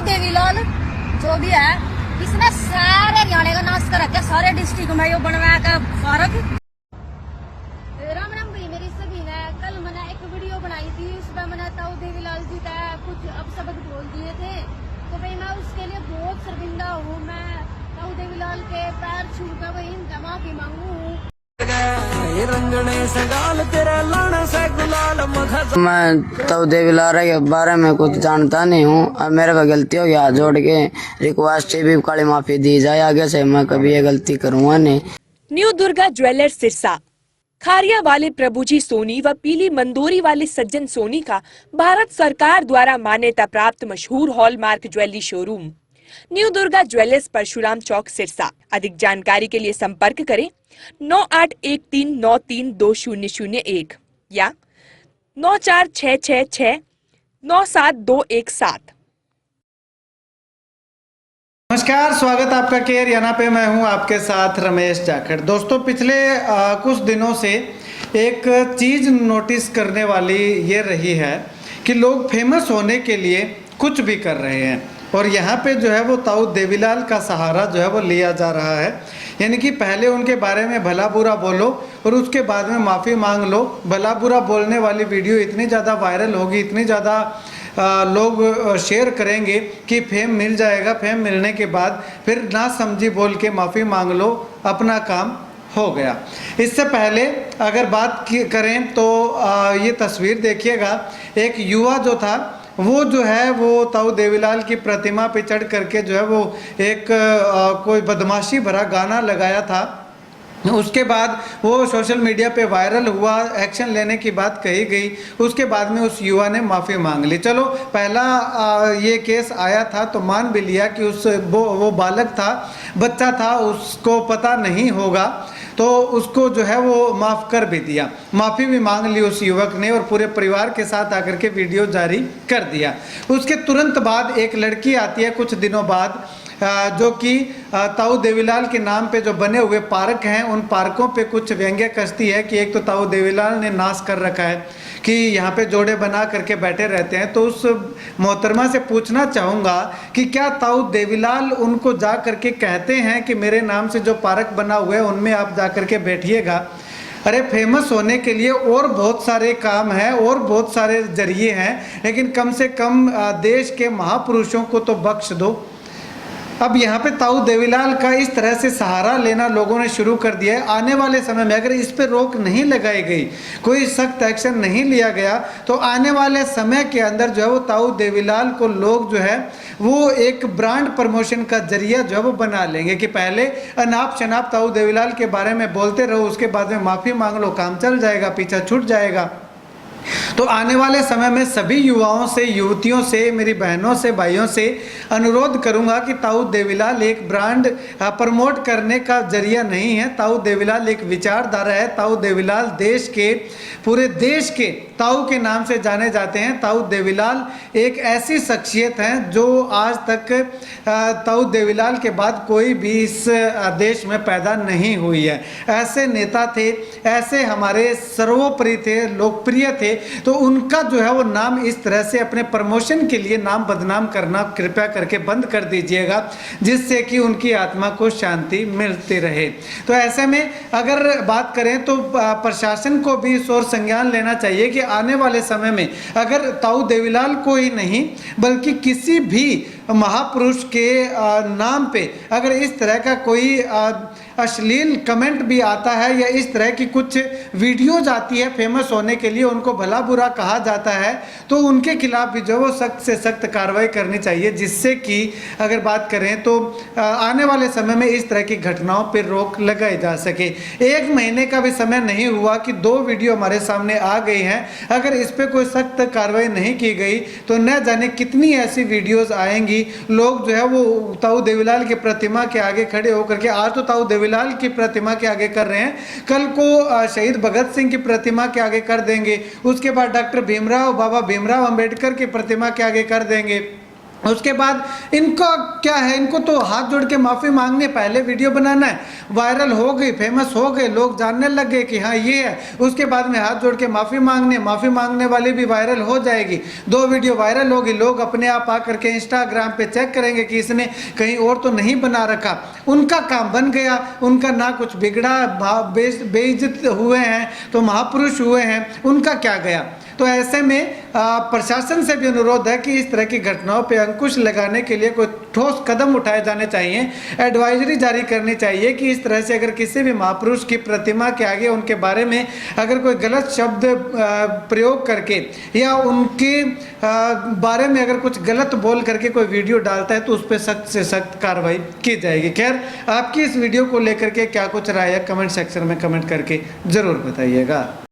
देवीलाल जो भी है इसने सारे हरियाणा का नाश कर रखा, सारे डिस्ट्रिक्ट में यो बनवा का फर्क। राम राम भाई, मेरी सभी ने कल मैंने एक वीडियो बनाई थी, उसमें मैंने ताऊ देवीलाल जी का कुछ अपशब्द बोल दिए थे, तो भाई मैं उसके लिए बहुत शर्मिंदा हूँ। मैं ताऊ देवीलाल के पैर छू कर वही इनका माफी मांगू हूँ। मैं तो देवीलाल के बारे में कुछ जानता नहीं हूँ, अब मेरे को गलती हो गया, जोड़ के रिक्वेस्ट है भी काली माफी दी जाए, आगे से मैं कभी ये गलती करूँगा नहीं। न्यू दुर्गा ज्वेलर्स सिरसा, खारिया वाले प्रभुजी सोनी व पीली मंदोरी वाले सज्जन सोनी का भारत सरकार द्वारा मान्यता प्राप्त मशहूर hallmark jewellery showroom new Durga jewellers Parshuram Chowk Sirsa. अधिक जानकारी के लिए संपर्क करें 9813932001 या 9466697217। नमस्कार, स्वागत आपका केयर यहाँ पे। मैं हूँ आपके साथ रमेश जाखड़। दोस्तों, पिछले कुछ दिनों से एक चीज़ नोटिस करने वाली ये रही है कि लोग फेमस होने के लिए कुछ भी कर रहे हैं, और यहाँ पे जो है वो ताऊ देवीलाल का सहारा जो है वो लिया जा रहा है। यानी कि पहले उनके बारे में भला बुरा बोलो और उसके बाद में माफ़ी मांग लो। भला बुरा बोलने वाली वीडियो इतनी ज़्यादा वायरल होगी, इतनी ज़्यादा लोग शेयर करेंगे कि फेम मिल जाएगा। फेम मिलने के बाद फिर ना समझी बोल के माफ़ी मांग लो, अपना काम हो गया। इससे पहले अगर बात करें तो ये तस्वीर देखिएगा, एक युवा जो था वो जो है वो ताऊ देवीलाल की प्रतिमा पे चढ़ करके जो है वो एक कोई बदमाशी भरा गाना लगाया था। उसके बाद वो सोशल मीडिया पे वायरल हुआ, एक्शन लेने की बात कही गई। उसके बाद में उस युवा ने माफ़ी मांग ली। चलो, पहला ये केस आया था तो मान भी लिया कि वो बालक था, बच्चा था, उसको पता नहीं होगा, तो उसको जो है वो माफ़ कर भी दिया। माफ़ी भी मांग ली उस युवक ने और पूरे परिवार के साथ आकर के वीडियो जारी कर दिया। उसके तुरंत बाद एक लड़की आती है कुछ दिनों बाद, जो कि ताऊ देवीलाल के नाम पे जो बने हुए पार्क हैं, उन पार्कों पे कुछ व्यंग्य कसती है कि एक तो ताऊ देवीलाल ने नाश कर रखा है कि यहाँ पे जोड़े बना करके बैठे रहते हैं। तो उस मोहतरमा से पूछना चाहूँगा कि क्या ताऊ देवीलाल उनको जा करके कहते हैं कि मेरे नाम से जो पार्क बना हुआ है उनमें आप जा करके बैठिएगा? अरे, फेमस होने के लिए और बहुत सारे काम हैं और बहुत सारे जरिए हैं, लेकिन कम से कम देश के महापुरुषों को तो बख्श दो। अब यहाँ पे ताऊ देवीलाल का इस तरह से सहारा लेना लोगों ने शुरू कर दिया है। आने वाले समय में अगर इस पर रोक नहीं लगाई गई, कोई सख्त एक्शन नहीं लिया गया, तो आने वाले समय के अंदर जो है वो ताऊ देवीलाल को लोग जो है वो एक ब्रांड प्रमोशन का जरिया जो है वो बना लेंगे कि पहले अनाप शनाप ताऊ देवीलाल के बारे में बोलते रहो, उसके बाद में माफ़ी मांग लो, काम चल जाएगा, पीछा छूट जाएगा। तो आने वाले समय में सभी युवाओं से, युवतियों से, मेरी बहनों से, भाइयों से अनुरोध करूंगा कि ताऊ देवीलाल एक ब्रांड प्रमोट करने का जरिया नहीं है। ताऊ देवीलाल एक विचारधारा है। ताऊ देवीलाल देश के, पूरे देश के ताऊ के नाम से जाने जाते हैं। ताऊ देवीलाल एक ऐसी शख्सियत हैं जो आज तक ताऊ देवीलाल के बाद कोई भी इस देश में पैदा नहीं हुई है। ऐसे नेता थे, ऐसे हमारे सर्वोपरि थे, लोकप्रिय थे, तो उनका जो है वो नाम इस तरह से अपने प्रमोशन के लिए नाम बदनाम करना कृपया करके बंद कर दीजिएगा, जिससे कि उनकी आत्मा को शांति मिलती रहे। तो ऐसे में अगर बात करें तो प्रशासन को भी इस ओर संज्ञान लेना चाहिए कि आने वाले समय में अगर ताऊ देवीलाल को ही नहीं बल्कि किसी भी महापुरुष के नाम पे अगर इस तरह का कोई अश्लील कमेंट भी आता है या इस तरह की कुछ वीडियोज आती है फेमस होने के लिए, उनको भला बुरा कहा जाता है, तो उनके खिलाफ भी जो वो सख्त से सख्त कार्रवाई करनी चाहिए, जिससे कि अगर बात करें तो आने वाले समय में इस तरह की घटनाओं पर रोक लगाई जा सके। 1 महीने का भी समय नहीं हुआ कि 2 वीडियो हमारे सामने आ गई हैं। अगर इस पर कोई सख्त कार्रवाई नहीं की गई तो न जाने कितनी ऐसी वीडियोज़ आएंगी। लोग जो है वो ताऊ देवीलाल की प्रतिमा के आगे खड़े होकर के, आज तो ताऊ देवीलाल की प्रतिमा के आगे कर रहे हैं, कल को शहीद भगत सिंह की प्रतिमा के आगे कर देंगे, उसके बाद डॉक्टर भीमराव, बाबा भीमराव अंबेडकर की प्रतिमा के आगे कर देंगे। उसके बाद इनको क्या है, इनको तो हाथ जोड़ के माफ़ी मांगने, पहले वीडियो बनाना है, वायरल हो गई, फेमस हो गए, लोग जानने लग गए कि हाँ ये है, उसके बाद में हाथ जोड़ के माफ़ी मांगने वाली भी वायरल हो जाएगी, 2 वीडियो वायरल होगी, लोग अपने आप आकर के इंस्टाग्राम पे चेक करेंगे कि इसने कहीं और तो नहीं बना रखा। उनका काम बन गया, उनका ना कुछ बिगड़ा, बेइज्जत हुए हैं तो महापुरुष हुए हैं, उनका क्या गया। तो ऐसे में प्रशासन से भी अनुरोध है कि इस तरह की घटनाओं पे अंकुश लगाने के लिए कोई ठोस कदम उठाए जाने चाहिए, एडवाइजरी जारी करनी चाहिए कि इस तरह से अगर किसी भी महापुरुष की प्रतिमा के आगे उनके बारे में अगर कोई गलत शब्द प्रयोग करके या उनके बारे में अगर कुछ गलत बोल करके कोई वीडियो डालता है तो उस पर सख्त से सख्त कार्रवाई की जाएगी। खैर, आपकी इस वीडियो को लेकर के क्या कुछ राय है, कमेंट सेक्शन में कमेंट करके ज़रूर बताइएगा।